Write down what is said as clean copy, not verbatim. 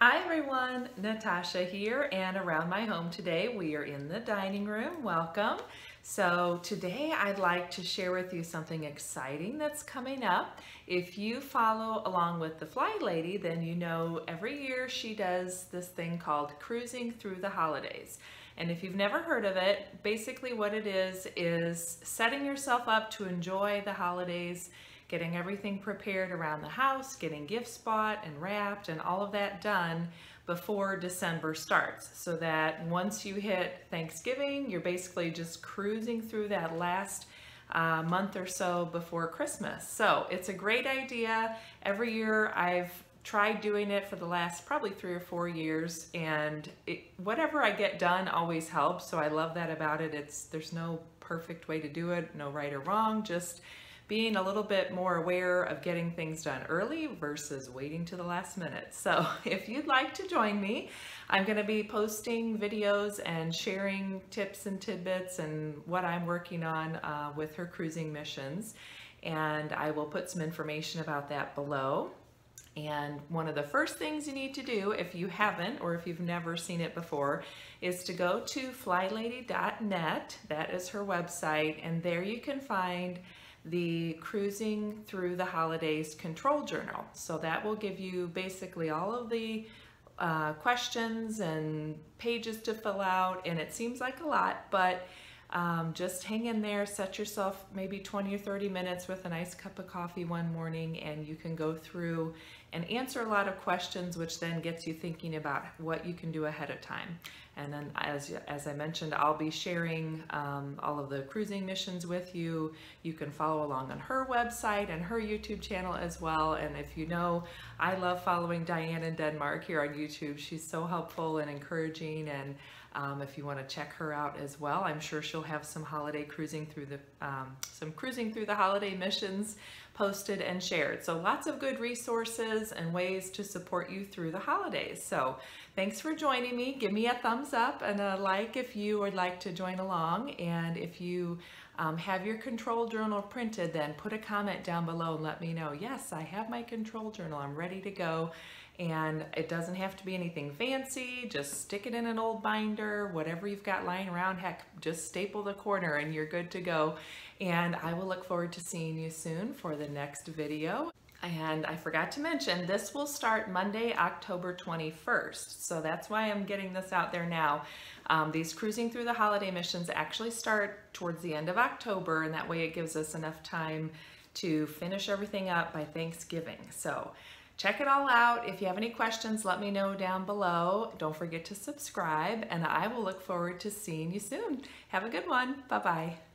Hi everyone, Natasha here, and around my home today we are in the dining room. Welcome. So today I'd like to share with you something exciting that's coming up. If you follow along with the Fly Lady, then you know every year she does this thing called Cruising Through the Holidays. And if you've never heard of it, basically what it is setting yourself up to enjoy the holidays, getting everything prepared around the house, getting gifts bought and wrapped and all of that done before December starts, so that once you hit Thanksgiving, you're basically just cruising through that last month or so before Christmas. So it's a great idea. Every year I've tried doing it for the last probably 3 or 4 years, and whatever I get done always helps. So I love that about it. There's no perfect way to do it, no right or wrong, just being a little bit more aware of getting things done early versus waiting to the last minute. So if you'd like to join me, I'm going to be posting videos and sharing tips and tidbits and what I'm working on with her cruising missions. And I will put some information about that below. And one of the first things you need to do, if you haven't or if you've never seen it before, is to go to flylady.net. That is her website, and there you can find the Cruising Through the Holidays Control Journal. So that will give you basically all of the questions and pages to fill out, and it seems like a lot, but just hang in there, set yourself maybe 20 or 30 minutes with a nice cup of coffee one morning, and you can go through and answer a lot of questions, which then gets you thinking about what you can do ahead of time. And then as I mentioned, I'll be sharing all of the cruising missions with you. You can follow along on her website and her YouTube channel as well. And if you know, I love following Diane in Denmark here on YouTube. She's so helpful and encouraging, and if you want to check her out as well, I'm sure she'll have some cruising through the holiday missions posted and shared. So lots of good resources and ways to support you through the holidays. So thanks for joining me. Give me a thumbs up and a like if you would like to join along. And if you have your control journal printed, then put a comment down below and let me know, yes, I have my control journal, I'm ready to go. And it doesn't have to be anything fancy, just stick it in an old binder, whatever you've got lying around, heck, just staple the corner and you're good to go. And I will look forward to seeing you soon for the next video. And I forgot to mention, this will start Monday, October 21st. So that's why I'm getting this out there now. These Cruising Through the Holiday missions actually start towards the end of October, and that way it gives us enough time to finish everything up by Thanksgiving. So check it all out. If you have any questions, let me know down below. Don't forget to subscribe, and I will look forward to seeing you soon. Have a good one. Bye-bye.